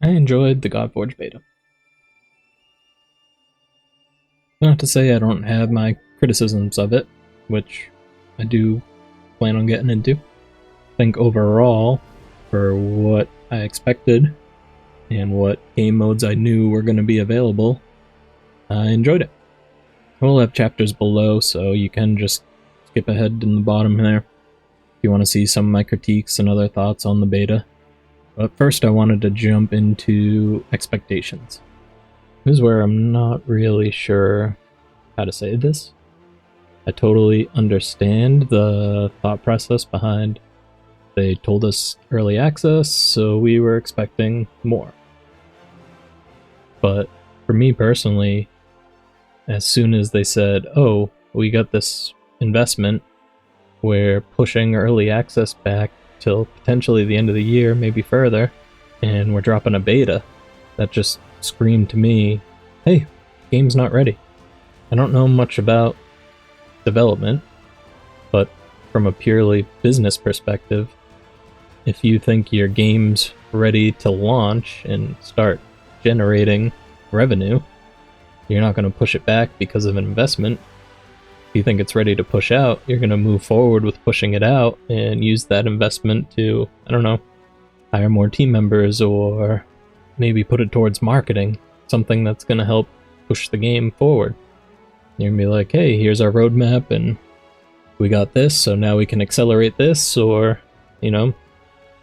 I enjoyed the Godforge Beta. Not to say I don't have my criticisms of it, which I do plan on getting into. I think overall, for what I expected and what game modes I knew were going to be available, I enjoyed it. We'll have chapters below, so you can just skip ahead in the bottom there if you want to see some of my critiques and other thoughts on the beta. But first I wanted to jump into expectations. This is where I'm not really sure how to say this. I totally understand the thought process behind they told us early access, so we were expecting more. But for me personally, as soon as they said, oh, we got this investment, we're pushing early access back till potentially the end of the year, maybe further, and we're dropping a beta, that just screamed to me, hey, game's not ready. I don't know much about development, but from a purely business perspective, if you think your game's ready to launch and start generating revenue, you're not going to push it back because of an investment. If you think it's ready to push out, you're going to move forward with pushing it out and use that investment to, I don't know, hire more team members or maybe put it towards marketing, something that's going to help push the game forward. You're going to be like, hey, here's our roadmap and we got this, so now we can accelerate this, or, you know,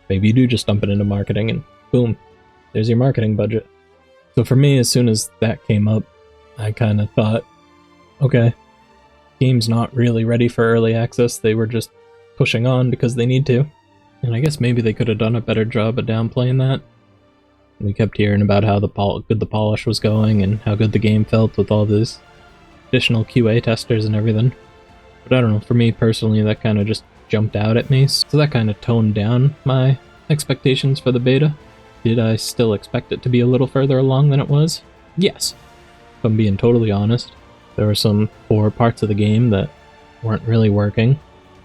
maybe you do just dump it into marketing and boom, there's your marketing budget. So for me, as soon as that came up, I kind of thought, okay, game's not really ready for early access, they were just pushing on because they need to. And I guess maybe they could have done a better job of downplaying that. We kept hearing about how good the polish was going and how good the game felt with all these additional QA testers and everything. But I don't know, for me personally, that kind of just jumped out at me, so that kind of toned down my expectations for the beta. Did I still expect it to be a little further along than it was? Yes. If I'm being totally honest, there were some poor parts of the game that weren't really working.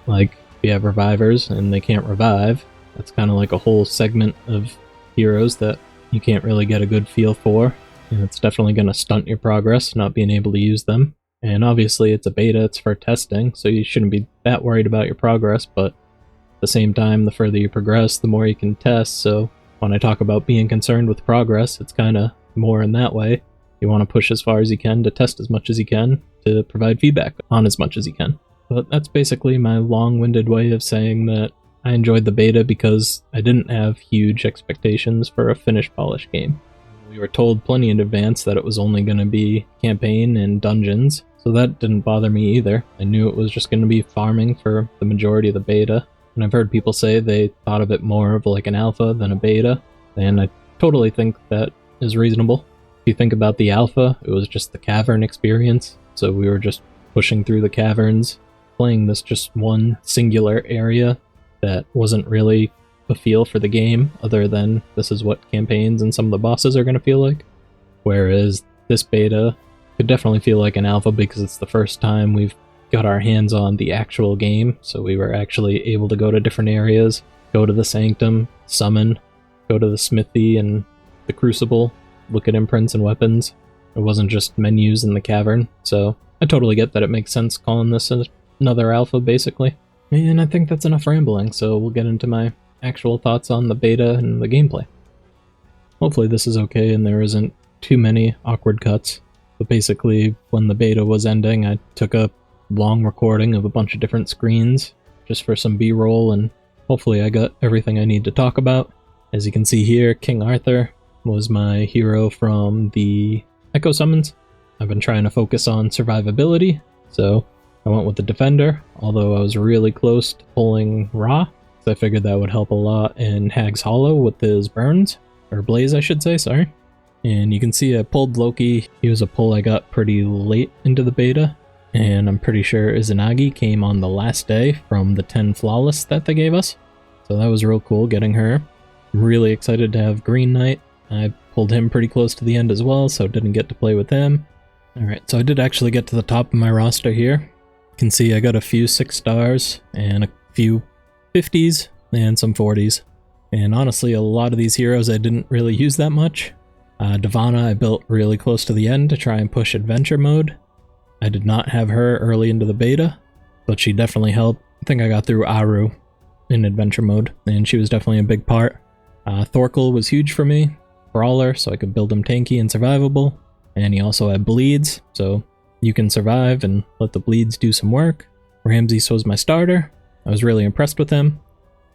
Like, if you have revivers and they can't revive, that's kind of like a whole segment of heroes that you can't really get a good feel for, and it's definitely going to stunt your progress not being able to use them. And obviously it's a beta, it's for testing, so you shouldn't be that worried about your progress, but at the same time, the further you progress, the more you can test, so when I talk about being concerned with progress, it's kind of more in that way. You want to push as far as you can to test as much as you can to provide feedback on as much as you can. But that's basically my long-winded way of saying that I enjoyed the beta because I didn't have huge expectations for a finished polished game. We were told plenty in advance that it was only going to be campaign and dungeons, so that didn't bother me either. I knew it was just going to be farming for the majority of the beta, and I've heard people say they thought of it more of like an alpha than a beta, and I totally think that is reasonable. If you think about the alpha, it was just the cavern experience, so we were just pushing through the caverns, playing this just one singular area that wasn't really a feel for the game, other than this is what campaigns and some of the bosses are going to feel like. Whereas this beta could definitely feel like an alpha because it's the first time we've got our hands on the actual game, so we were actually able to go to different areas, go to the Sanctum, summon, go to the Smithy and the Crucible, look at imprints and weapons. It wasn't just menus in the cavern, so I totally get that it makes sense calling this another alpha, basically. And I think that's enough rambling, so we'll get into my actual thoughts on the beta and the gameplay. Hopefully this is okay and there isn't too many awkward cuts, but basically when the beta was ending, I took a long recording of a bunch of different screens just for some B-roll, and hopefully I got everything I need to talk about. As you can see here, King Arthur was my hero from the Echo Summons. I've been trying to focus on survivability, so I went with the Defender, although I was really close to pulling Ra, so I figured that would help a lot in Hag's Hollow with his burns, or blaze I should say, sorry. And you can see I pulled Loki. He was a pull I got pretty late into the beta, and I'm pretty sure Izanagi came on the last day from the 10 Flawless that they gave us, so that was real cool getting her. I'm really excited to have Green Knight. I pulled him pretty close to the end as well, so didn't get to play with him. Alright, so I did actually get to the top of my roster here. You can see I got a few 6 stars and a few 50s and some 40s. And honestly, a lot of these heroes I didn't really use that much. Divana I built really close to the end to try and push adventure mode. I did not have her early into the beta, but she definitely helped. I think I got through Aru in adventure mode, and she was definitely a big part. Thorkel was huge for me, brawler, so I could build him tanky and survivable, and he also had bleeds, so you can survive and let the bleeds do some work. Ramses was my starter. I was really impressed with him.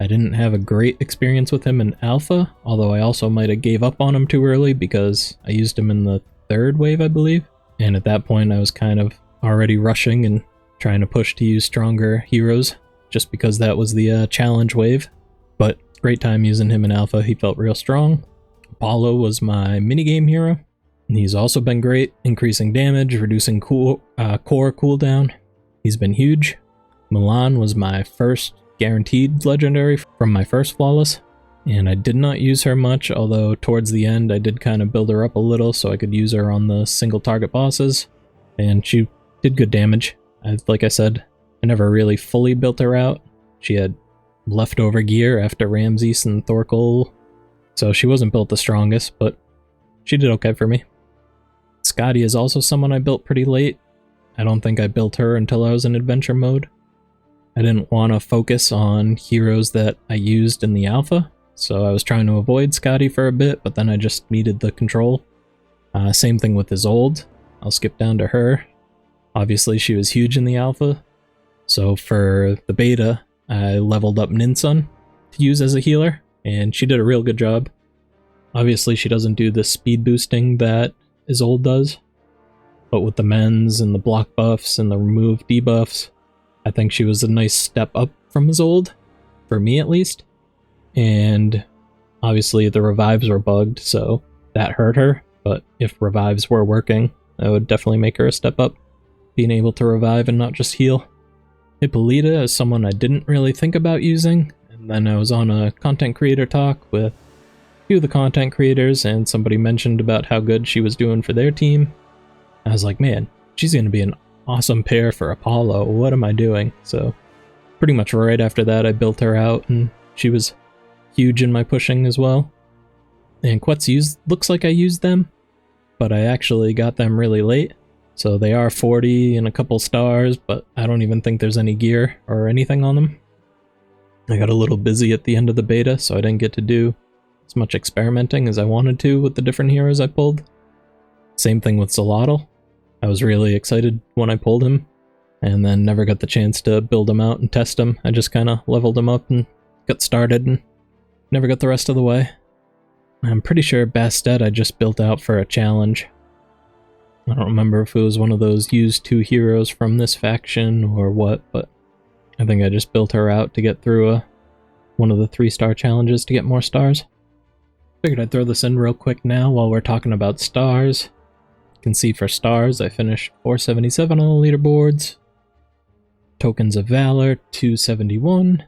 I didn't have a great experience with him in alpha, although I also might have gave up on him too early because I used him in the 3rd wave, I believe. And at that point I was kind of already rushing and trying to push to use stronger heroes, just because that was the challenge wave. But great time using him in alpha, he felt real strong. Apollo was my minigame hero, and he's also been great, increasing damage, reducing core cooldown. He's been huge. Milan was my first guaranteed legendary from my first flawless, and I did not use her much, although towards the end I did kind of build her up a little so I could use her on the single target bosses, and she did good damage. Like I said, I never really fully built her out. She had leftover gear after Ramses and Thorkel, so she wasn't built the strongest, but she did okay for me. Scotty is also someone I built pretty late. I don't think I built her until I was in adventure mode. I didn't want to focus on heroes that I used in the alpha, so I was trying to avoid Scotty for a bit, but then I just needed the control. Same thing with Isolde. I'll skip down to her. Obviously she was huge in the alpha, so for the beta I leveled up Ninsun to use as a healer, and she did a real good job. Obviously she doesn't do the speed boosting that Isolde does, but with the mens and the block buffs and the remove debuffs, I think she was a nice step up from Isolde, for me at least. And obviously the revives were bugged, so that hurt her, but if revives were working, that would definitely make her a step up, being able to revive and not just heal. Hippolyta is someone I didn't really think about using, and then I was on a content creator talk with a few of the content creators, and somebody mentioned about how good she was doing for their team. I was like, man, she's going to be an awesome pair for Apollo. What am I doing? So pretty much right after that I built her out, and she was huge in my pushing as well. And Quetz looks like I used them, but I actually got them really late. So they are 40 and a couple stars, but I don't even think there's any gear or anything on them. I got a little busy at the end of the beta, so I didn't get to do as much experimenting as I wanted to with the different heroes I pulled. Same thing with Zolotl. I was really excited when I pulled him, and then never got the chance to build him out and test him. I just kind of leveled him up and got started and never got the rest of the way. I'm pretty sure Bastet I just built out for a challenge. I don't remember if it was one of those use 2 heroes from this faction or what, but I think I just built her out to get through one of the 3-star challenges to get more stars. Figured I'd throw this in real quick now while we're talking about stars. You can see for stars I finished 477 on the leaderboards, tokens of valor 271,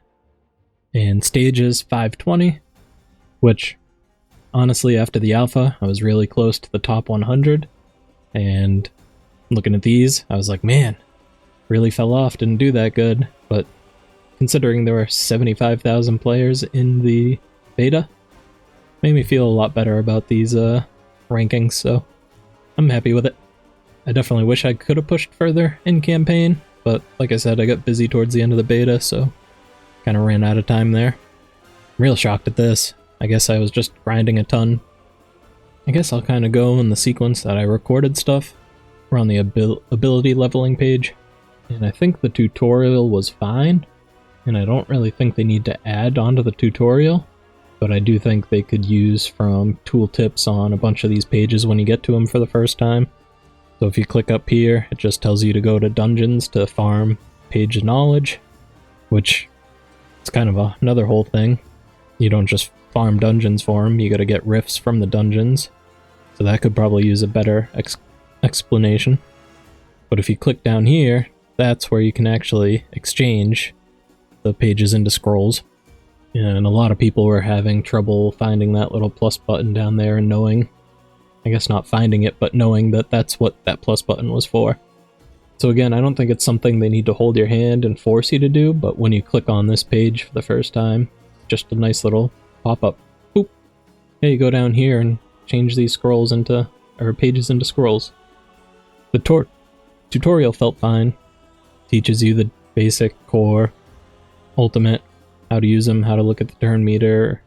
and stages 520, which honestly after the alpha I was really close to the top 100, and looking at these I was like, man, really fell off, didn't do that good. But considering there were 75,000 players in the beta, made me feel a lot better about these rankings, so I'm happy with it. I definitely wish I could have pushed further in campaign, but like I said, I got busy towards the end of the beta, so kind of ran out of time there. I'm real shocked at this. I guess I was just grinding a ton. I guess I'll kind of go in the sequence that I recorded stuff. We're on the ability leveling page, and I think the tutorial was fine, and I don't really think they need to add onto the tutorial, but I do think they could use from tooltips on a bunch of these pages when you get to them for the first time. So if you click up here, it just tells you to go to dungeons to farm page of knowledge, which is kind of another whole thing. You don't just farm dungeons for them, you gotta get riffs from the dungeons. So that could probably use a better explanation. But if you click down here, that's where you can actually exchange the pages into scrolls. And a lot of people were having trouble finding that little plus button down there and knowing, I guess not finding it, but knowing that that's what that plus button was for. So again, I don't think it's something they need to hold your hand and force you to do, but when you click on this page for the first time, just a nice little pop up. Boop. Hey, go down here and change these scrolls into, or pages into scrolls. The tutorial felt fine. Teaches you the basic, core, ultimate, how to use them, how to look at the turn meter,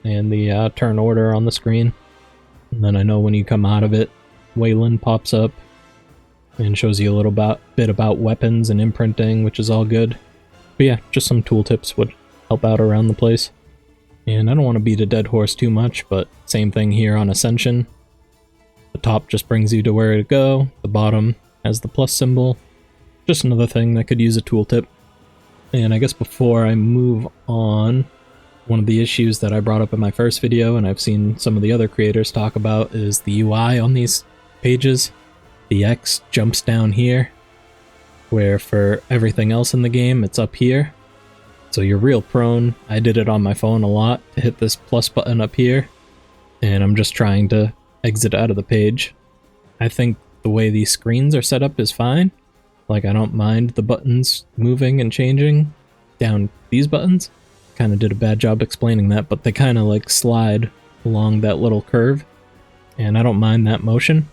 and the turn order on the screen. And then I know when you come out of it, Wayland pops up and shows you a little bit about weapons and imprinting, which is all good. But yeah, just some tooltips would help out around the place. And I don't want to beat a dead horse too much, but same thing here on Ascension. The top just brings you to where to go, the bottom has the plus symbol. Just another thing that could use a tooltip. And I guess before I move on, one of the issues that I brought up in my first video, and I've seen some of the other creators talk about, is the UI on these pages. The X jumps down here, where for everything else in the game, it's up here. So you're real prone. I did it on my phone a lot to hit this plus button up here, and I'm just trying to exit out of the page. I think the way these screens are set up is fine. Like, I don't mind the buttons moving and changing down these buttons. Kind of did a bad job explaining that, but they kind of like slide along that little curve, and I don't mind that motion.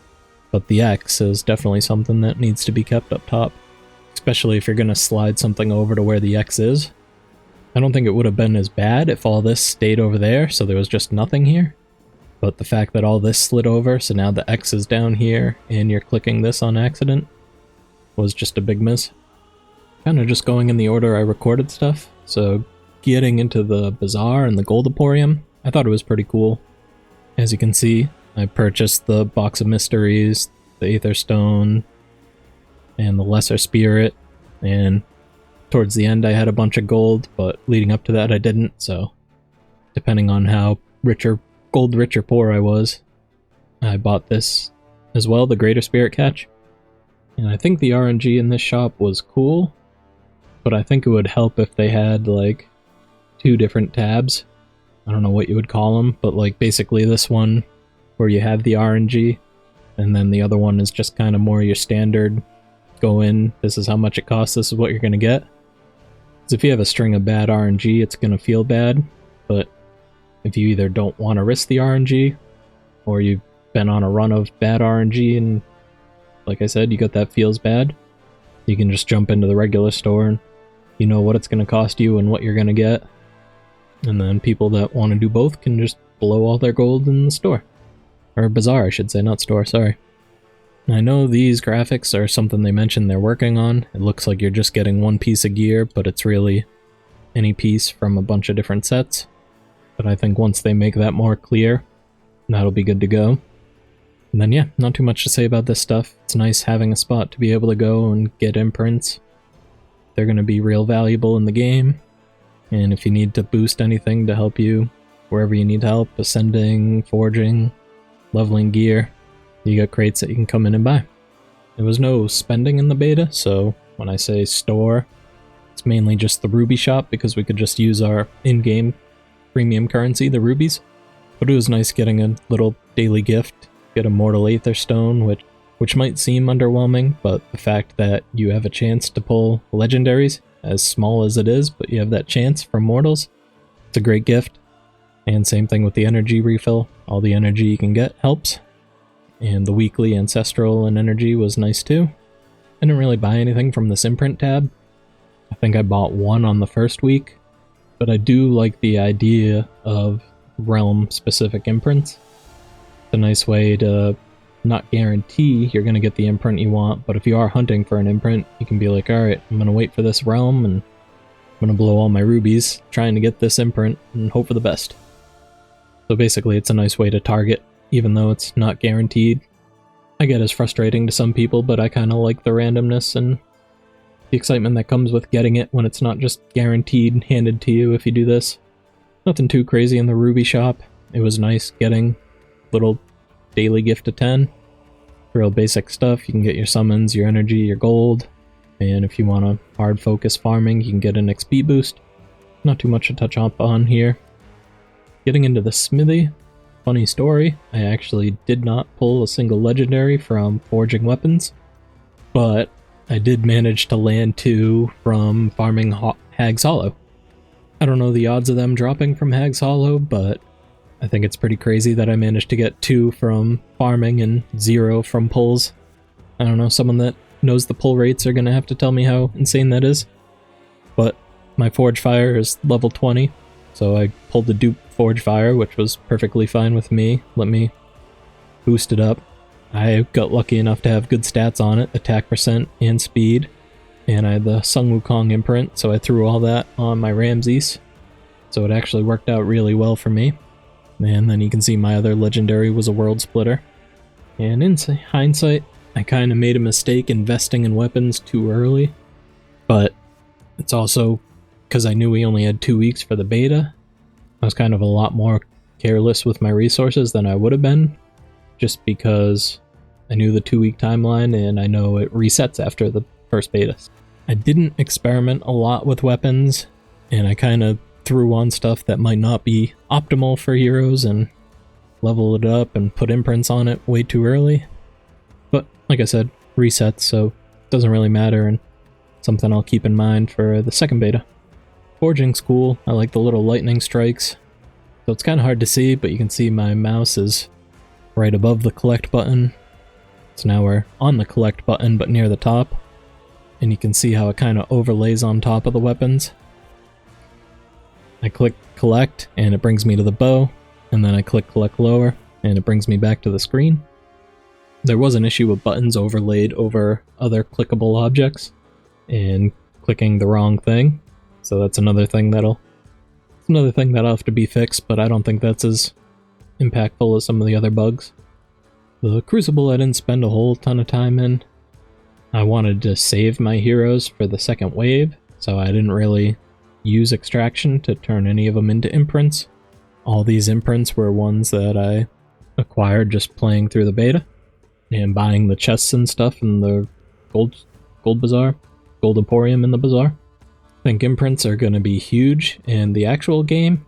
But the X is definitely something that needs to be kept up top, especially if you're going to slide something over to where the X is. I don't think it would have been as bad if all this stayed over there, so there was just nothing here. But the fact that all this slid over, so now the X is down here, and you're clicking this on accident, was just a big miss. Kind of just going in the order I recorded stuff, so getting into the Bazaar and the Gold Emporium, I thought it was pretty cool. As you can see, I purchased the Box of Mysteries, the Aether Stone, and the Lesser Spirit, and towards the end I had a bunch of gold, but leading up to that I didn't, so depending on how gold rich or poor I was, I bought this as well, the Greater Spirit Catch. And I think the RNG in this shop was cool, but I think it would help if they had like 2 different tabs. I don't know what you would call them, but like basically this one where you have the RNG, and then the other one is just kind of more your standard, go in, this is how much it costs, this is what you're going to get. Because if you have a string of bad RNG, it's going to feel bad, but if you either don't want to risk the RNG, or you've been on a run of bad RNG and like I said, you got that feels bad, you can just jump into the regular store and you know what it's going to cost you and what you're going to get. And then people that want to do both can just blow all their gold in the store. Or Bazaar, I should say, not store, sorry. I know these graphics are something they mentioned they're working on. It looks like you're just getting one piece of gear, but it's really any piece from a bunch of different sets. But I think once they make that more clear, that'll be good to go. And then yeah, not too much to say about this stuff. It's nice having a spot to be able to go and get imprints. They're going to be real valuable in the game. And if you need to boost anything to help you wherever you need help, ascending, forging, leveling gear, you got crates that you can come in and buy. There was no spending in the beta, so when I say store, it's mainly just the ruby shop because we could just use our in-game premium currency, the rubies. But it was nice getting a little daily gift. Get a Mortal Aether Stone, which might seem underwhelming, but the fact that you have a chance to pull legendaries, as small as it is, but you have that chance from mortals, it's a great gift. And same thing with the energy refill. All the energy you can get helps. And the weekly ancestral and energy was nice too. I didn't really buy anything from this imprint tab. I think I bought one on the first week, but I do like the idea of realm-specific imprints. It's a nice way to not guarantee you're going to get the imprint you want, but if you are hunting for an imprint, you can be like, alright, I'm going to wait for this realm, and I'm going to blow all my rubies trying to get this imprint, and hope for the best. So basically, it's a nice way to target, even though it's not guaranteed. I get it's frustrating to some people, but I kind of like the randomness and the excitement that comes with getting it when it's not just guaranteed handed to you if you do this. Nothing too crazy in the ruby shop. It was nice getting little daily gift of 10. Real basic stuff. You can get your summons, your energy, your gold, and if you want to hard focus farming, you can get an XP boost. Not too much to touch up on here. Getting into the smithy, funny story, I actually did not pull a single legendary from forging weapons, but I did manage to land 2 from farming Hag's Hollow. I don't know the odds of them dropping from Hag's Hollow, but I think it's pretty crazy that I managed to get 2 from farming and 0 from pulls. I don't know, someone that knows the pull rates are gonna have to tell me how insane that is. But my Forge Fire is level 20, so I pulled the dupe Forge Fire, which was perfectly fine with me. Let me boost it up. I got lucky enough to have good stats on it, attack percent and speed, and I had the Sung Wukong imprint, so I threw all that on my Ramses. So it actually worked out really well for me. And then you can see my other legendary was a World Splitter. And in hindsight, I kind of made a mistake investing in weapons too early, but it's also because I knew we only had 2 weeks for the beta. I was kind of a lot more careless with my resources than I would have been, just because I knew the 2-week timeline and I know it resets after the first beta. I didn't experiment a lot with weapons, and I kind of threw on stuff that might not be optimal for heroes and leveled it up and put imprints on it way too early. But like I said, resets, so it doesn't really matter, and something I'll keep in mind for the second beta. Forging's cool. I like the little lightning strikes. So it's kind of hard to see, but you can see my mouse is right above the collect button. So now we're on the collect button, but near the top. And you can see how it kind of overlays on top of the weapons. I click collect, and it brings me to the bow. And then I click collect lower, and it brings me back to the screen. There was an issue with buttons overlaid over other clickable objects, and clicking the wrong thing. So that's another thing that'll have to be fixed, but I don't think that's as impactful as some of the other bugs. The Crucible I didn't spend a whole ton of time in. I wanted to save my heroes for the second wave, so I didn't really use extraction to turn any of them into imprints. All these imprints were ones that I acquired just playing through the beta and buying the chests and stuff in the Gold Bazaar, Gold Emporium in the Bazaar. I think imprints are going to be huge in the actual game,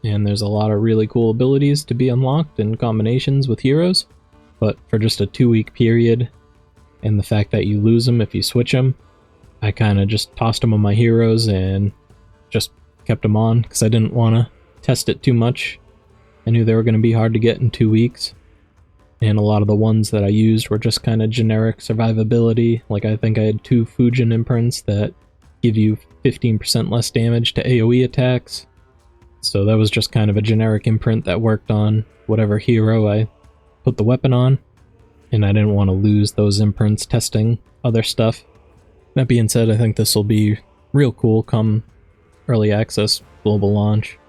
and there's a lot of really cool abilities to be unlocked in combinations with heroes, but for just a 2-week period, and the fact that you lose them if you switch them, I kind of just tossed them on my heroes and just kept them on, because I didn't want to test it too much. I knew they were going to be hard to get in 2 weeks, and a lot of the ones that I used were just kind of generic survivability. Like I think I had 2 Fujin imprints that give you 15% less damage to AoE attacks. So that was just kind of a generic imprint that worked on whatever hero I put the weapon on, and I didn't want to lose those imprints testing other stuff. That being said, I think this will be real cool come early access global launch.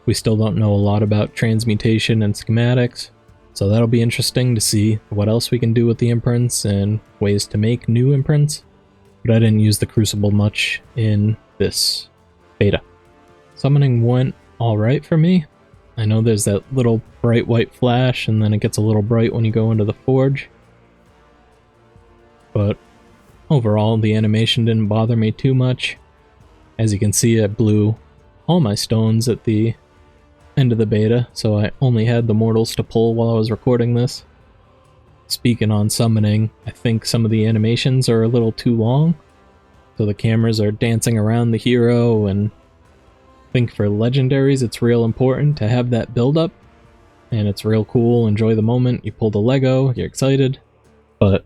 We still don't know a lot about transmutation and schematics, so that'll be interesting to see what else we can do with the imprints and ways to make new imprints. But I didn't use the Crucible much in this beta. Summoning went alright for me. I know there's that little bright white flash, and then it gets a little bright when you go into the Forge. But overall, the animation didn't bother me too much. As you can see, I blew all my stones at the end of the beta, so I only had the mortals to pull while I was recording this. Speaking on summoning, I think some of the animations are a little too long, so the cameras are dancing around the hero, and I think for legendaries it's real important to have that build up, and it's real cool, enjoy the moment, you pull the Lego, you're excited. But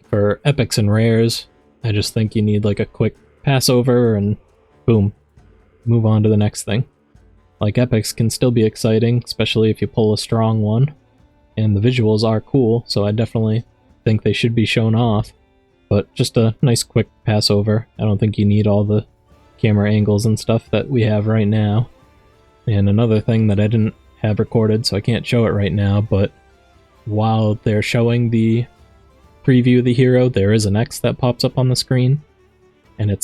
for epics and rares, I just think you need like a quick pass over and boom, move on to the next thing. Like epics can still be exciting, especially if you pull a strong one. And the visuals are cool, so I definitely think they should be shown off. But just a nice quick pass over. I don't think you need all the camera angles and stuff that we have right now. And another thing that I didn't have recorded, so I can't show it right now, but while they're showing the preview of the hero, there is an X that pops up on the screen. And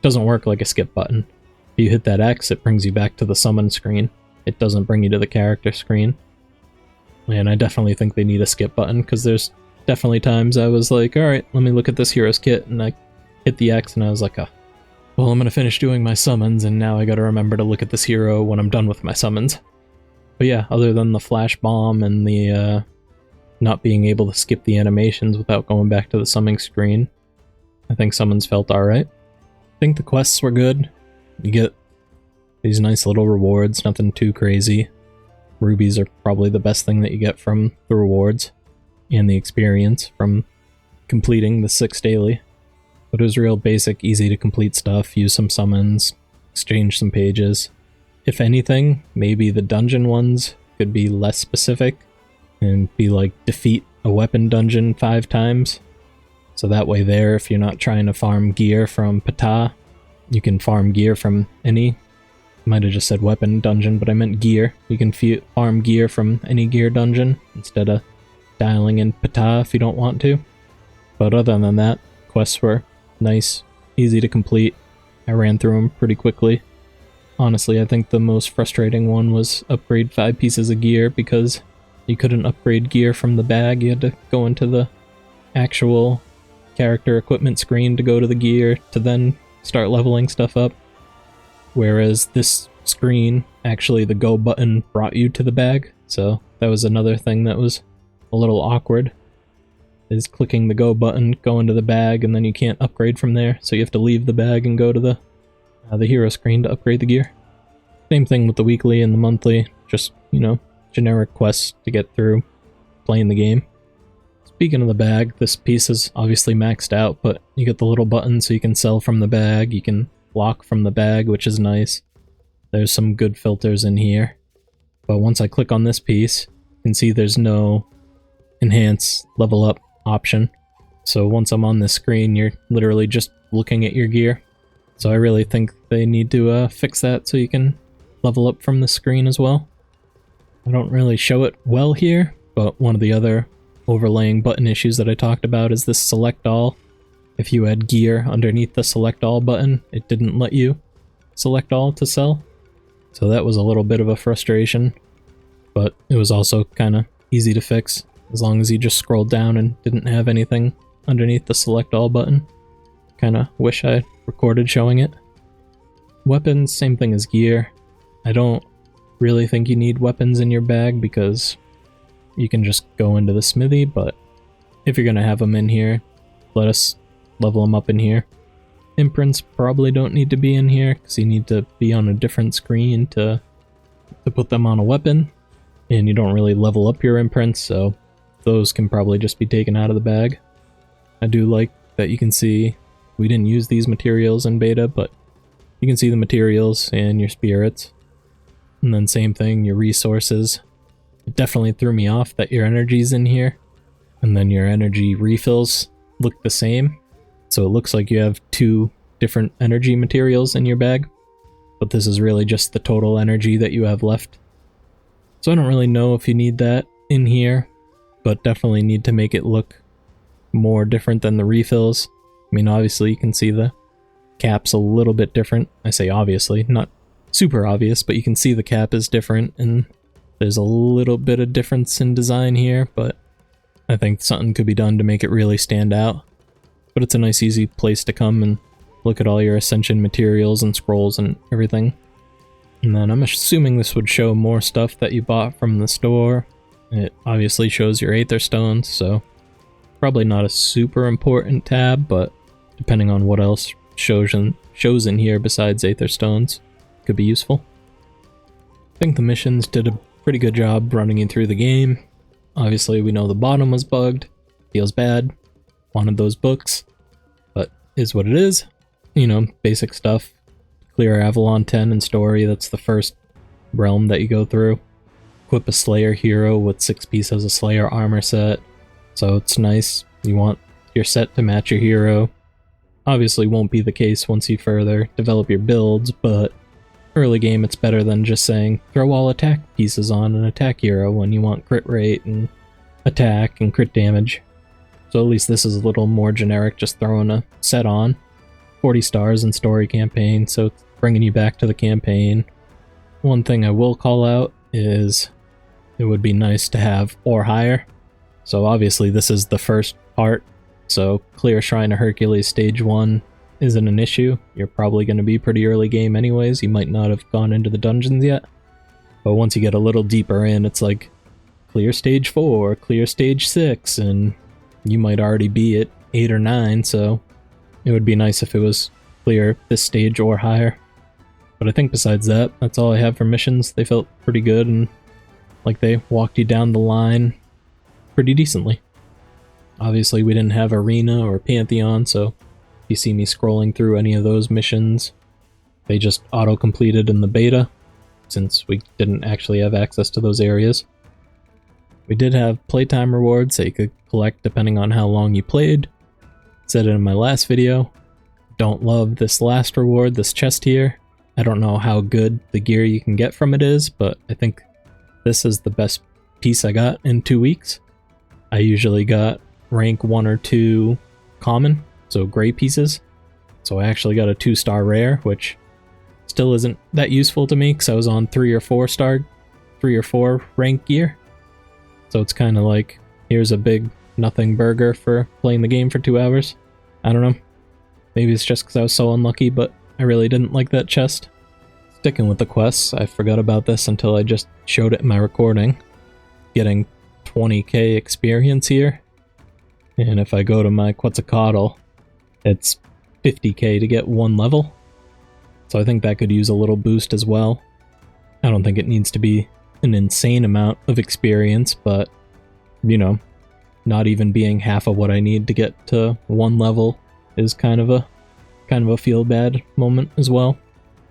doesn't work like a skip button. If you hit that X, it brings you back to the summon screen. It doesn't bring you to the character screen. And I definitely think they need a skip button, because there's definitely times I was like, alright, let me look at this hero's kit, and I hit the X and I was like, oh, well, I'm gonna finish doing my summons, and now I gotta remember to look at this hero when I'm done with my summons. But yeah, other than the flash bomb and the not being able to skip the animations without going back to the summoning screen, I think summons felt alright. I think the quests were good. You get These nice little rewards, nothing too crazy. Rubies are probably the best thing that you get from the rewards and the experience from completing the 6 daily. But it was real basic, easy to complete stuff, use some summons, exchange some pages. If anything, maybe the dungeon ones could be less specific and be like defeat a weapon dungeon 5 times. So that way there, if you're not trying to farm gear from Peta, you can farm gear from any, might have just said weapon dungeon, but I meant gear. You can farm gear from any gear dungeon instead of dialing in Peta if you don't want to. But other than that, quests were nice, easy to complete. I ran through them pretty quickly. Honestly, I think the most frustrating one was upgrade 5 pieces of gear, because you couldn't upgrade gear from the bag. You had to go into the actual character equipment screen to go to the gear to then start leveling stuff up. Whereas this screen, actually the go button brought you to the bag, so that was another thing that was a little awkward, is clicking the go button, go into the bag, and then you can't upgrade from there, so you have to leave the bag and go to the hero screen to upgrade the gear. Same thing with the weekly and the monthly, just, you know, generic quests to get through playing the game. Speaking of the bag, this piece is obviously maxed out, but you get the little button so you can sell from the bag, you can lock from the bag, which is nice. There's some good filters in here. But once I click on this piece, you can see there's no enhance level up option. So once I'm on this screen, you're literally just looking at your gear. So I really think they need to fix that so you can level up from the screen as well. I don't really show it well here, but one of the other overlaying button issues that I talked about is this select all. If you had gear underneath the select all button, it didn't let you select all to sell. So that was a little bit of a frustration, but it was also kind of easy to fix as long as you just scrolled down and didn't have anything underneath the select all button. Kind of wish I recorded showing it. Weapons, same thing as gear. I don't really think you need weapons in your bag because you can just go into the smithy, but if you're going to have them in here, let us level them up in here. Imprints probably don't need to be in here because you need to be on a different screen to put them on a weapon, and you don't really level up your imprints, so those can probably just be taken out of the bag. I do like that you can see we didn't use these materials in beta, but you can see the materials and your spirits. And then same thing, your resources. It definitely threw me off that your energy's in here, and then your energy refills look the same. So it looks like you have 2 different energy materials in your bag, but this is really just the total energy that you have left. So I don't really know if you need that in here, but definitely need to make it look more different than the refills. I mean, obviously you can see the cap's a little bit different. I say obviously, not super obvious, but you can see the cap is different, and there's a little bit of difference in design here, but I think something could be done to make it really stand out. But it's a nice easy place to come and look at all your Ascension materials and scrolls and everything. And then I'm assuming this would show more stuff that you bought from the store. It obviously shows your Aether Stones, so probably not a super important tab, but depending on what else shows in here besides Aether Stones, could be useful. I think the missions did a pretty good job running you through the game. Obviously we know the bottom was bugged, feels bad, wanted those books, but is what it is. You know, basic stuff. Clear Avalon 10 in story, that's the first realm that you go through. Equip a Slayer hero with 6 pieces of Slayer armor set, so it's nice. You want your set to match your hero. Obviously won't be the case once you further develop your builds, but early game it's better than just saying throw all attack pieces on an attack hero when you want crit rate and attack and crit damage. So at least this is a little more generic, just throwing a set on. 40 stars in story campaign, so it's bringing you back to the campaign. One thing I will call out is it would be nice to have or higher. So obviously this is the first part, so clear Shrine of Hercules stage 1 isn't an issue. You're probably going to be pretty early game anyways, you might not have gone into the dungeons yet. But once you get a little deeper in, it's like clear stage 4, clear stage 6, and you might already be at 8 or 9, so it would be nice if it was clear this stage or higher. But I think besides that, that's all I have for missions. They felt pretty good and like they walked you down the line pretty decently. Obviously we didn't have Arena or Pantheon, so if you see me scrolling through any of those missions, they just auto-completed in the beta, since we didn't actually have access to those areas. We did have Playtime Rewards that you could collect depending on how long you played. Said it in my last video. Don't love this last reward, this chest here. I don't know how good the gear you can get from it is, but I think this is the best piece I got in 2 weeks. I usually got rank 1 or 2 common, so gray pieces. So I actually got a 2-star rare, which still isn't that useful to me because I was on 3 or 4 rank gear. So it's kind of like, here's a big nothing burger for playing the game for 2 hours. I don't know. Maybe it's just because I was so unlucky, but I really didn't like that chest. Sticking with the quests, I forgot about this until I just showed it in my recording. Getting 20k experience here. And if I go to my Quetzalcoatl, it's 50k to get 1 level. So I think that could use a little boost as well. I don't think it needs to be an insane amount of experience, but, you know, not even being half of what I need to get to 1 level is kind of a feel-bad moment as well.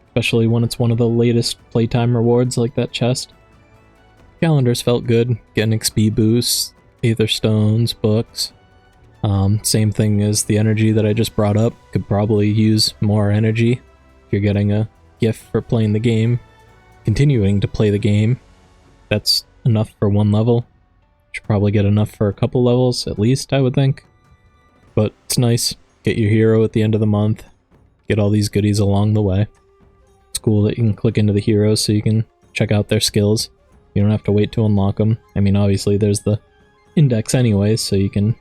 Especially when it's one of the latest Playtime Rewards like that chest. Calendars felt good, getting XP boosts, Aether Stones, books. Same thing as the energy that I just brought up. Could probably use more energy if you're getting a gift for playing the game. Continuing to play the game, that's enough for 1 level. Should probably get enough for a couple levels, at least, I would think. But it's nice. Get your hero at the end of the month. Get all these goodies along the way. It's cool that you can click into the heroes so you can check out their skills. You don't have to wait to unlock them. I mean, obviously there's the index anyways, so you can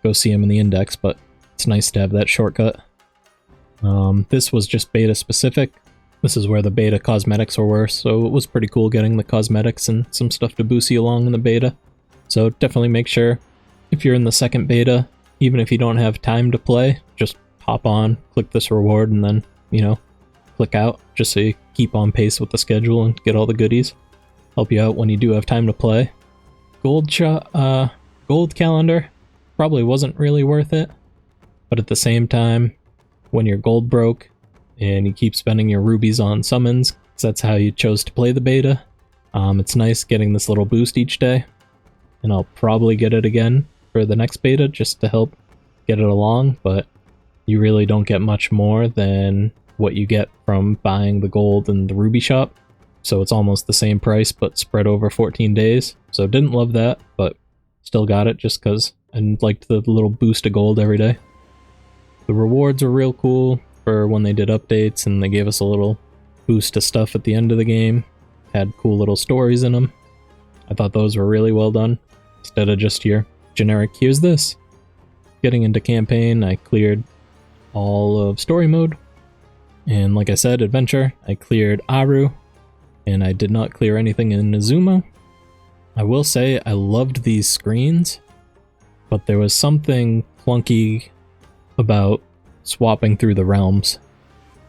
go see them in the index, but it's nice to have that shortcut. This was just beta specific. This is where the beta cosmetics were worse, so it was pretty cool getting the cosmetics and some stuff to boost you along in the beta. So definitely make sure, if you're in the second beta, even if you don't have time to play, just hop on, click this reward, and then, you know, click out, just so you keep on pace with the schedule and get all the goodies. Help you out when you do have time to play. Gold calendar probably wasn't really worth it, but at the same time, when you're gold broke and you keep spending your rubies on summons, because that's how you chose to play the beta, it's nice getting this little boost each day, and I'll probably get it again for the next beta just to help get it along, but you really don't get much more than what you get from buying the gold in the ruby shop. So it's almost the same price, but spread over 14 days. So didn't love that, but still got it just because I liked the little boost of gold every day. The rewards were real cool for when they did updates, and they gave us a little boost to stuff at the end of the game. Had cool little stories in them. I thought those were really well done, instead of just your generic, here's this. Getting into campaign, I cleared all of story mode. And like I said, adventure, I cleared Aru. And I did not clear anything in Izumo. I will say I loved these screens, but there was something clunky about swapping through the realms.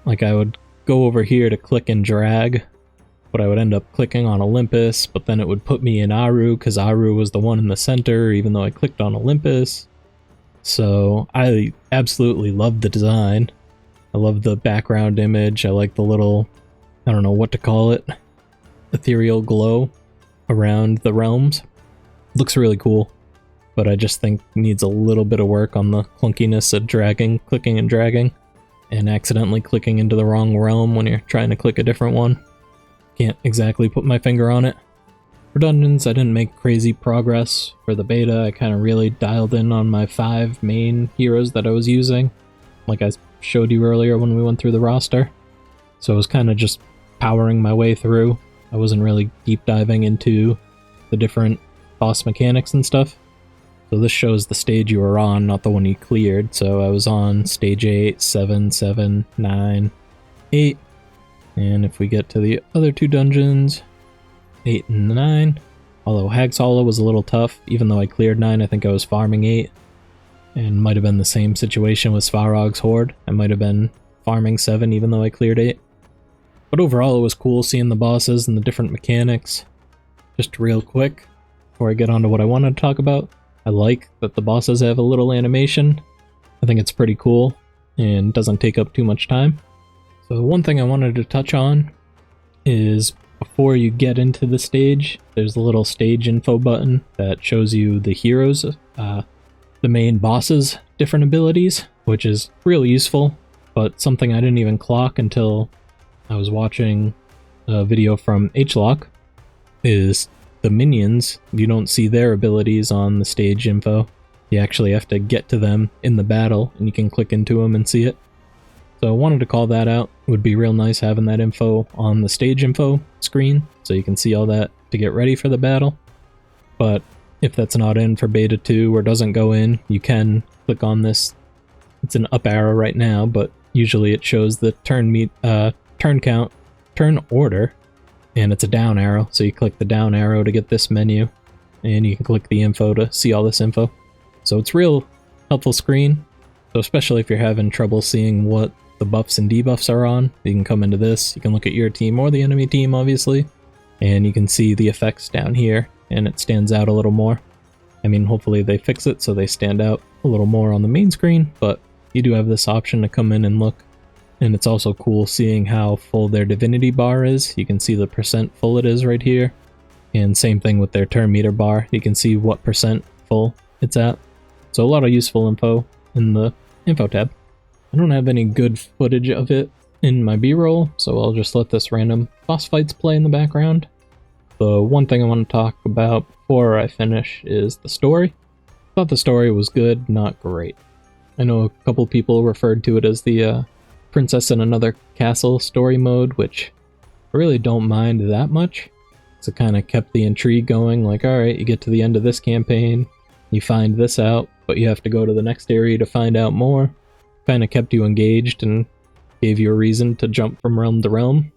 Like, I would go over here to click and drag, but I would end up clicking on Olympus, but then it would put me in Aru because Aru was the one in the center, even though I clicked on Olympus. So I absolutely loved the design. I love the background image. I like the little, I don't know what to call it, ethereal glow around the realms. Looks really cool, but I just think needs a little bit of work on the clunkiness of dragging, clicking and dragging, and accidentally clicking into the wrong realm when you're trying to click a different one. Can't exactly put my finger on it. For dungeons, I didn't make crazy progress. For the beta, I kind of really dialed in on my 5 main heroes that I was using, like I showed you earlier when we went through the roster. So I was kind of just powering my way through. I wasn't really deep diving into the different boss mechanics and stuff. So this shows the stage you were on, not the one you cleared. So I was on stage 8, 7, 7, 9, 8. And if we get to the other 2 dungeons, 8 and 9. Although Hag's Hollow was a little tough, even though I cleared 9, I think I was farming 8. And might have been the same situation with Svarog's Horde. I might have been farming 7 even though I cleared 8. But overall, it was cool seeing the bosses and the different mechanics. Just real quick, before I get on to what I wanted to talk about, I like that the bosses have a little animation. I think it's pretty cool and doesn't take up too much time. So one thing I wanted to touch on is before you get into the stage, there's a little stage info button that shows you the heroes, the main boss's different abilities, which is really useful, but something I didn't even clock until I was watching a video from HLock is the minions. You don't see their abilities on the stage info. You actually have to get to them in the battle, and you can click into them and see it. So I wanted to call that out. It would be real nice having that info on the stage info screen, so you can see all that to get ready for the battle. But if that's not in for Beta 2 or doesn't go in, you can click on this. It's an up arrow right now, but usually it shows the turn count, turn order, and it's a down arrow, so you click the down arrow to get this menu, and you can click the info to see all this info. So it's real helpful screen, so especially if you're having trouble seeing what the buffs and debuffs are on, you can come into this, you can look at your team or the enemy team obviously, and you can see the effects down here, and it stands out a little more. I mean, hopefully they fix it so they stand out a little more on the main screen, but you do have this option to come in and look. And it's also cool seeing how full their divinity bar is. You can see the percent full it is right here. And same thing with their turn meter bar. You can see what percent full it's at. So a lot of useful info in the info tab. I don't have any good footage of it in my B-roll, so I'll just let this random boss fights play in the background. The one thing I want to talk about before I finish is the story. I thought the story was good, not great. I know a couple people referred to it as the Princess in Another Castle story mode, which I really don't mind that much. So it kind of kept the intrigue going, like, alright, you get to the end of this campaign, you find this out, but you have to go to the next area to find out more. Kind of kept you engaged and gave you a reason to jump from realm to realm.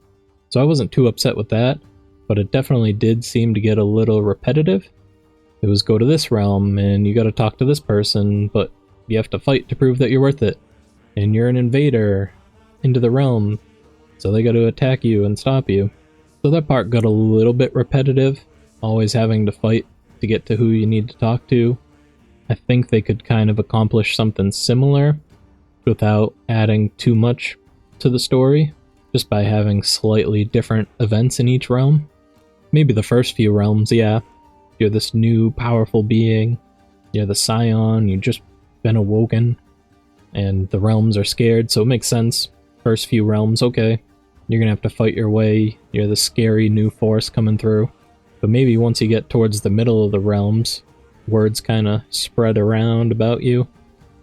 So I wasn't too upset with that, but it definitely did seem to get a little repetitive. It was go to this realm, and you gotta talk to this person, but you have to fight to prove that you're worth it. And you're an invader into the realm, so they gotta attack you and stop you. So that part got a little bit repetitive, always having to fight to get to who you need to talk to. I think they could kind of accomplish something similar without adding too much to the story, just by having slightly different events in each realm. Maybe the first few realms, yeah, you're this new powerful being, you're the Scion, you've just been awoken, and the realms are scared, so it makes sense. First few realms, okay, you're gonna have to fight your way, you're the scary new force coming through. But maybe once you get towards the middle of the realms, words kind of spread around about you,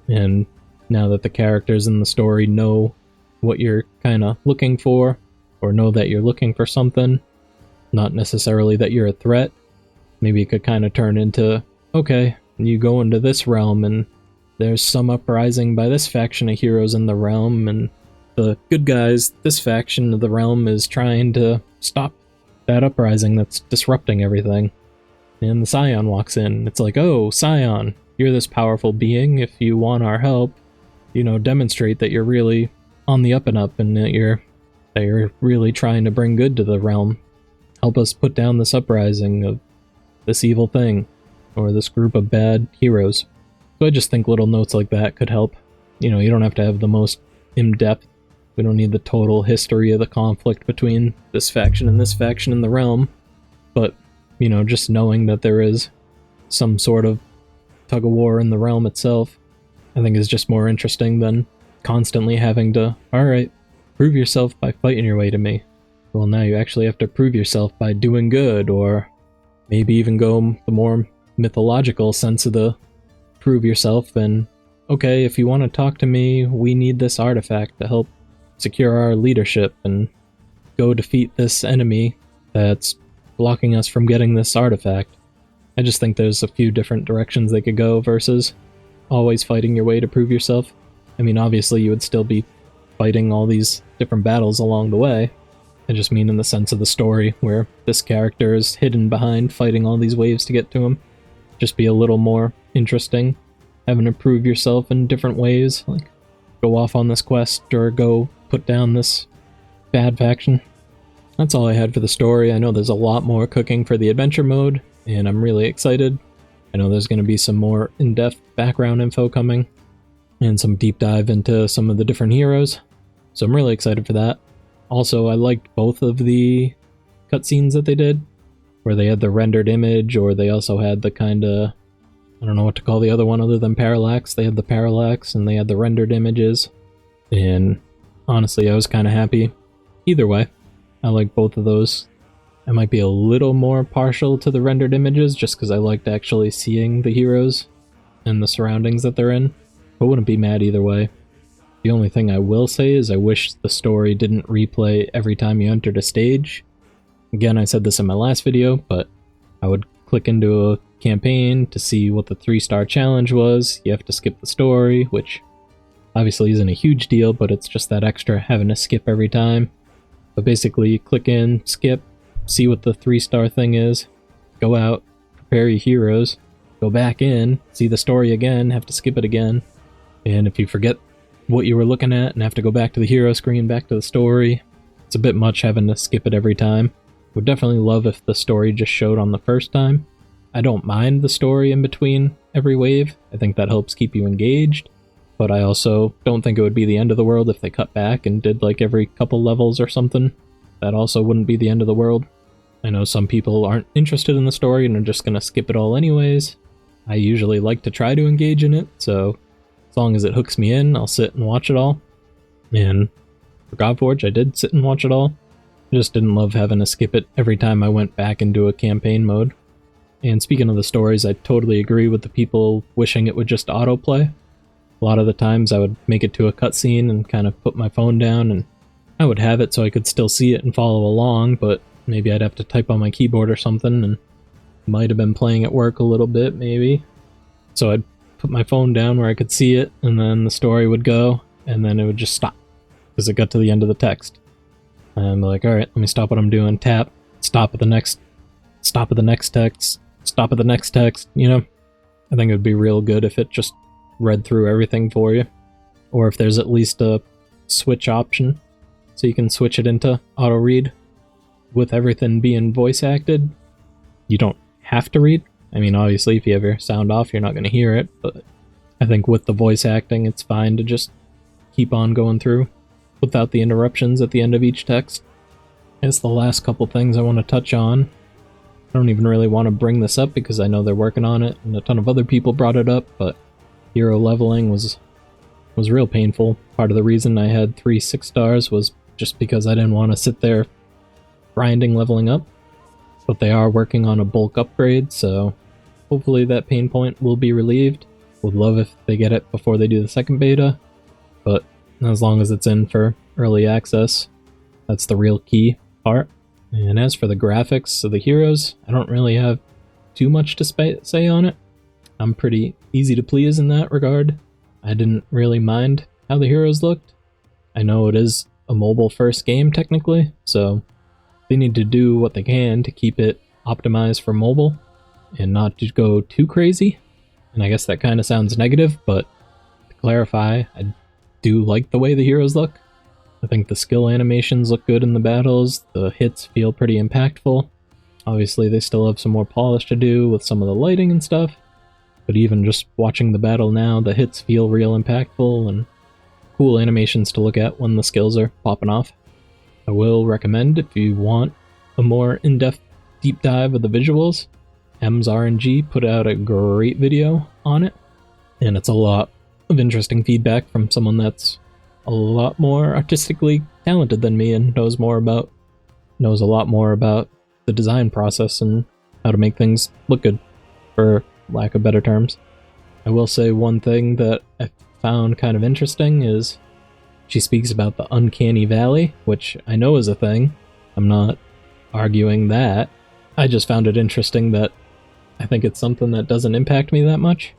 and now that the characters in the story know what you're kind of looking for, or know that you're looking for something, not necessarily that you're a threat, maybe it could kind of turn into, okay, you go into this realm and there's some uprising by this faction of heroes in the realm, and the good guys, this faction of the realm, is trying to stop that uprising that's disrupting everything. And the Scion walks in. It's like, oh, Scion, you're this powerful being. If you want our help, you know, demonstrate that you're really on the up and up, and that you're really trying to bring good to the realm. Help us put down this uprising of this evil thing, or this group of bad heroes. So I just think little notes like that could help. You know, you don't have to have the most in-depth. We don't need the total history of the conflict between this faction and this faction in the realm. But, you know, just knowing that there is some sort of tug-of-war in the realm itself, I think is just more interesting than constantly having to, alright, prove yourself by fighting your way to me. Well, now you actually have to prove yourself by doing good, or maybe even go the more mythological sense of the prove yourself, and okay, if you want to talk to me, we need this artifact to help secure our leadership, and go defeat this enemy that's blocking us from getting this artifact. I just think there's a few different directions they could go versus always fighting your way to prove yourself. I mean, obviously you would still be fighting all these different battles along the way. I just mean in the sense of the story, where this character is hidden behind fighting all these waves to get to him. Just be a little more interesting, having to prove yourself in different ways, like go off on this quest or go put down this bad faction. that's all I had for the story. I know there's a lot more cooking for the adventure mode, and I'm really excited. I know there's going to be some more in-depth background info coming, and some deep dive into some of the different heroes, so I'm really excited for that. Also, I liked both of the cutscenes that they did, where they had the rendered image, or they also had the kind of, I don't know what to call the other one other than parallax. They had the parallax, and they had the rendered images, and honestly, I was kind of happy. Either way, I like both of those. I might be a little more partial to the rendered images, just because I liked actually seeing the heroes and the surroundings that they're in, but wouldn't be mad either way. The only thing I will say is I wish the story didn't replay every time you entered a stage. Again, I said this in my last video, but I would click into a campaign to see what the 3-star challenge was. You have to skip the story, which obviously isn't a huge deal, but it's just that extra having to skip every time. But basically, you click in, skip, see what the 3-star thing is, go out, prepare your heroes, go back in, see the story again, have to skip it again, and if you forget what you were looking at and have to go back to the hero screen, back to the story, it's a bit much having to skip it every time. Would definitely love if the story just showed on the first time. I don't mind the story in between every wave, I think that helps keep you engaged, but I also don't think it would be the end of the world if they cut back and did like every couple levels or something. That also wouldn't be the end of the world. I know some people aren't interested in the story and are just gonna skip it all anyways. I usually like to try to engage in it, so as long as it hooks me in, I'll sit and watch it all. And for Godforge, I did sit and watch it all. I just didn't love having to skip it every time I went back into a campaign mode. And speaking of the stories, I totally agree with the people wishing it would just autoplay. A lot of the times I would make it to a cutscene and kind of put my phone down, and I would have it so I could still see it and follow along, but maybe I'd have to type on my keyboard or something, and might have been playing at work a little bit, maybe. So I'd put my phone down where I could see it, and then the story would go, and then it would just stop, because it got to the end of the text. And I'm like, alright, let me stop what I'm doing, tap, stop at the next text, stop at the next text, you know? I think it would be real good if it just read through everything for you. Or if there's at least a switch option, so you can switch it into auto-read. With everything being voice acted, you don't have to read. I mean, obviously, if you have your sound off, you're not going to hear it, but I think with the voice acting, it's fine to just keep on going through without the interruptions at the end of each text. I guess the last couple things I want to touch on, I don't even really want to bring this up because I know they're working on it, and a ton of other people brought it up, but hero leveling was real painful. Part of the reason I had 3 6-stars was just because I didn't want to sit there grinding leveling up, but they are working on a bulk upgrade, so hopefully that pain point will be relieved. Would love if they get it before they do the second beta, but as long as it's in for early access, that's the real key part. And as for the graphics of the heroes, I don't really have too much to say on it. I'm pretty easy to please in that regard. I didn't really mind how the heroes looked. I know it is a mobile first game technically, so they need to do what they can to keep it optimized for mobile and not to go too crazy. And I guess that kind of sounds negative, but to clarify, I do like the way the heroes look. I think the skill animations look good in the battles, the hits feel pretty impactful. Obviously they still have some more polish to do with some of the lighting and stuff, but even just watching the battle now, the hits feel real impactful and cool animations to look at when the skills are popping off. I will recommend, if you want a more in-depth deep dive of the visuals, M's RNG put out a great video on it, and it's a lot of interesting feedback from someone that's a lot more artistically talented than me and knows a lot more about the design process and how to make things look good, for lack of better terms. I will say one thing that I found kind of interesting is she speaks about the uncanny valley, which I know is a thing. I'm not arguing that. I just found it interesting that I think it's something that doesn't impact me that much.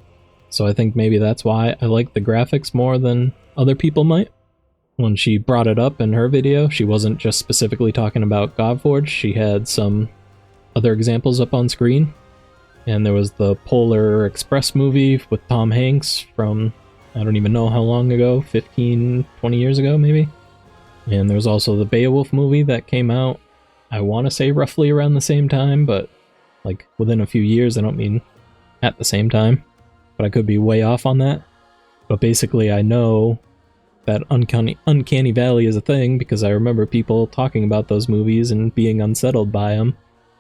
So I think maybe that's why I like the graphics more than other people might. When she brought it up in her video, she wasn't just specifically talking about Godforge, she had some other examples up on screen. And there was the Polar Express movie with Tom Hanks from, I don't even know how long ago, 15, 20 years ago maybe? And there was also the Beowulf movie that came out I want to say roughly around the same time, but like within a few years. I don't mean at the same time, but I could be way off on that. But basically, I know that Uncanny Valley is a thing because I remember people talking about those movies and being unsettled by them,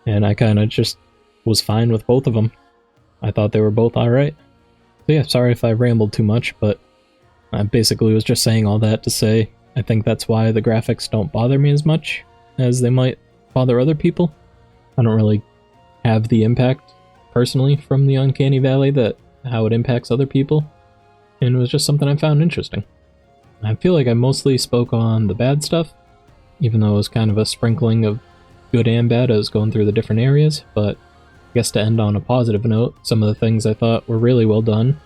and I kind of just was fine with both of them. I thought they were both alright. So yeah, sorry if I rambled too much, but I basically was just saying all that to say I think that's why the graphics don't bother me as much as they might bother other people. I don't really have the impact personally from the Uncanny Valley that how it impacts other people, and it was just something I found interesting. I feel like I mostly spoke on the bad stuff, even though it was kind of a sprinkling of good and bad. I was going through the different areas, but I guess to end on a positive note, some of the things I thought were really well done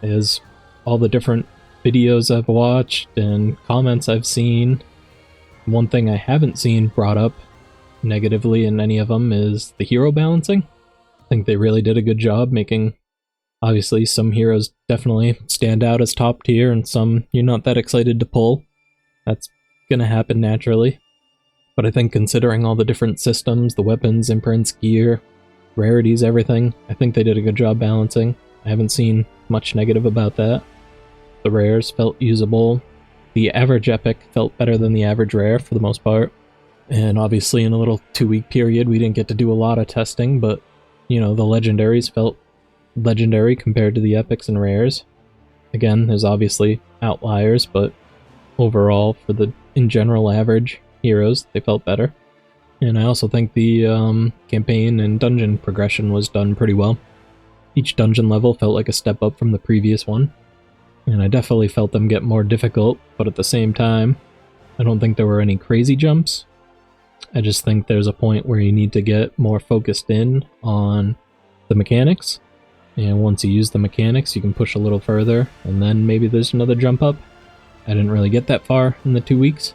is all the different videos I've watched and comments I've seen. One thing I haven't seen brought up negatively in any of them is the hero balancing. I think they really did a good job making, obviously, some heroes definitely stand out as top tier and some you're not that excited to pull. That's gonna happen naturally. But I think considering all the different systems, the weapons, imprints, gear, rarities, everything, I think they did a good job balancing. I haven't seen much negative about that. The rares felt usable. The average epic felt better than the average rare for the most part. And obviously in a little 2-week period we didn't get to do a lot of testing, but you know, the legendaries felt legendary compared to the epics and rares. Again, there's obviously outliers, but overall, for the in general average heroes, they felt better. And I also think the campaign and dungeon progression was done pretty well. Each dungeon level felt like a step up from the previous one, and I definitely felt them get more difficult, but at the same time, I don't think there were any crazy jumps. I just think there's a point where you need to get more focused in on the mechanics, and once you use the mechanics you can push a little further, and then maybe there's another jump up. I didn't really get that far in the 2 weeks.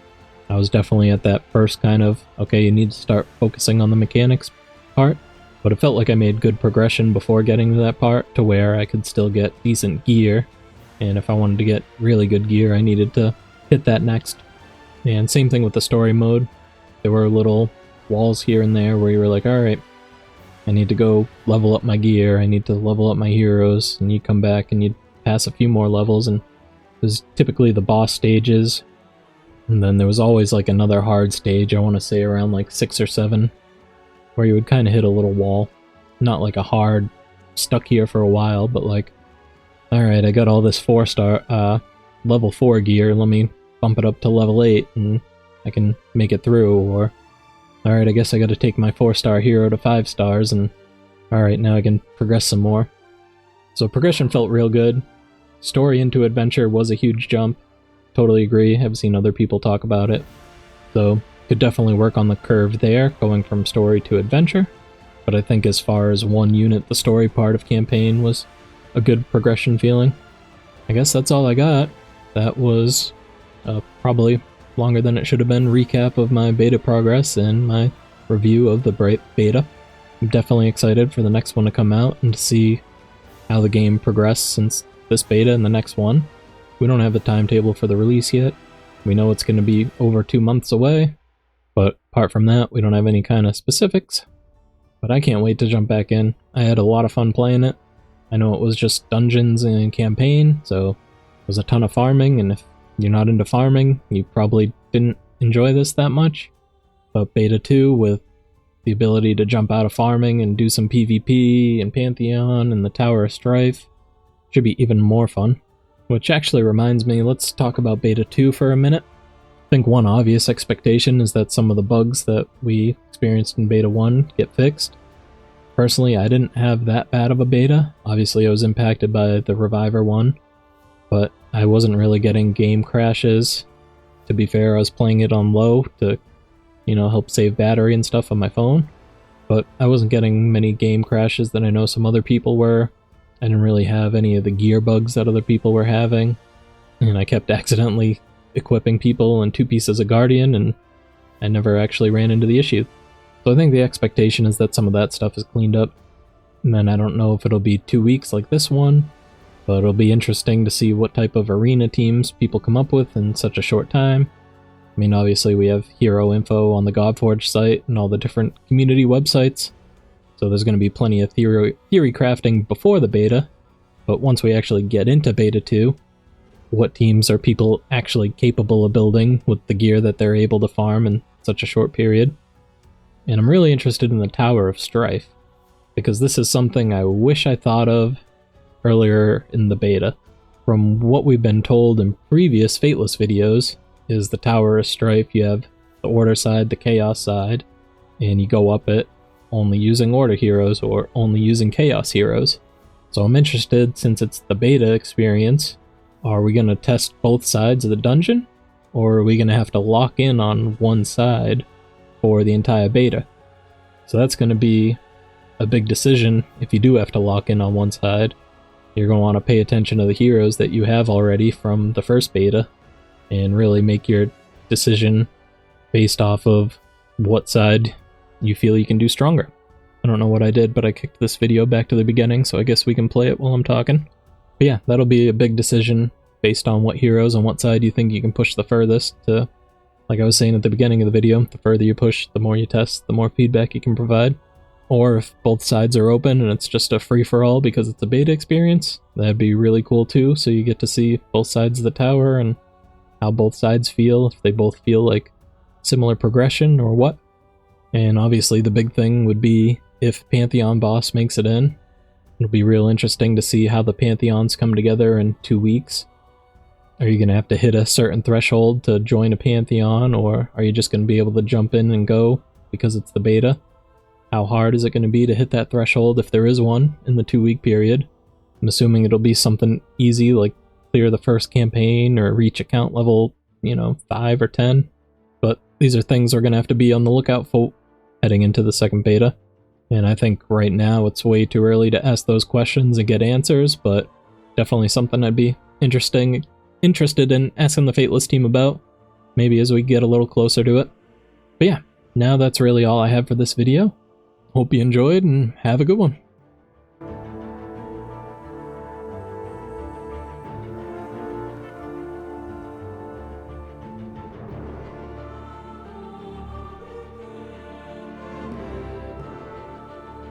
I was definitely at that first kind of, okay, you need to start focusing on the mechanics part, but it felt like I made good progression before getting to that part to where I could still get decent gear, and if I wanted to get really good gear I needed to hit that next. And same thing with the story mode. There were little walls here and there where you were like, alright, I need to go level up my gear, I need to level up my heroes, and you come back and you pass a few more levels, and it was typically the boss stages, and then there was always like another hard stage, I want to say around like 6 or 7, where you would kind of hit a little wall. Not like a hard, stuck here for a while, but like, alright, I got all this 4-star, level 4 gear, let me bump it up to level 8, and I can make it through, or alright, I guess I gotta take my 4-star hero to 5 stars, and alright, now I can progress some more. So progression felt real good. Story into adventure was a huge jump. Totally agree, I've seen other people talk about it. So, could definitely work on the curve there, going from story to adventure. But I think as far as one unit, the story part of Campaign was a good progression feeling. I guess that's all I got. That was probably longer than it should have been recap of my beta progress and my review of the beta. I'm definitely excited for the next one to come out and to see how the game progressed since this beta and the next one. We don't have a timetable for the release yet. We know it's going to be over 2 months away, but apart from that, we don't have any kind of specifics. But I can't wait to jump back in. I had a lot of fun playing it. I know it was just dungeons and campaign, so it was a ton of farming, and if you're not into farming, you probably didn't enjoy this that much. But Beta 2, with the ability to jump out of farming and do some PvP and Pantheon and the Tower of Strife, should be even more fun. Which actually reminds me, let's talk about Beta 2 for a minute. I think one obvious expectation is that some of the bugs that we experienced in Beta 1 get fixed. Personally, I didn't have that bad of a beta. Obviously, I was impacted by the Reviver one, but I wasn't really getting game crashes. To be fair, I was playing it on low to, help save battery and stuff on my phone, but I wasn't getting many game crashes that I know some other people were. I didn't really have any of the gear bugs that other people were having, and I kept accidentally equipping people in 2 pieces of Guardian, and I never actually ran into the issue. So I think the expectation is that some of that stuff is cleaned up, and then I don't know if it'll be 2 weeks like this one, but it'll be interesting to see what type of arena teams people come up with in such a short time. I mean, obviously we have hero info on the Godforge site and all the different community websites, so there's going to be plenty of theory crafting before the beta, but once we actually get into Beta 2, what teams are people actually capable of building with the gear that they're able to farm in such a short period? And I'm really interested in the Tower of Strife, because this is something I wish I thought of earlier in the beta. From what we've been told in previous Fateless videos, is the Tower of Strife, you have the Order side, the Chaos side, and you go up it only using Order heroes or only using Chaos heroes. So I'm interested, since it's the beta experience, are we going to test both sides of the dungeon? Or are we going to have to lock in on one side for the entire beta? So that's going to be a big decision if you do have to lock in on one side. You're going to want to pay attention to the heroes that you have already from the first beta and really make your decision based off of what side you feel you can do stronger. I don't know what I did, but I kicked this video back to the beginning, so I guess we can play it while I'm talking. But yeah, that'll be a big decision based on what heroes on what side you think you can push the furthest to, like I was saying at the beginning of the video, the further you push, the more you test, the more feedback you can provide. Or if both sides are open and it's just a free-for-all because it's a beta experience, that'd be really cool too, so you get to see both sides of the tower and how both sides feel, if they both feel like similar progression or what. And obviously the big thing would be if Pantheon boss makes it in. It'll be real interesting to see how the Pantheons come together in 2 weeks. Are you going to have to hit a certain threshold to join a Pantheon, or are you just going to be able to jump in and go because it's the beta? How hard is it going to be to hit that threshold if there is one in the 2-week period? I'm assuming it'll be something easy like clear the first campaign or reach account level, 5 or 10. But these are things we're going to have to be on the lookout for heading into the second beta. And I think right now it's way too early to ask those questions and get answers, but definitely something I'd be interested in asking the Fateless team about, maybe as we get a little closer to it. But yeah, now that's really all I have for this video. Hope you enjoyed and have a good one.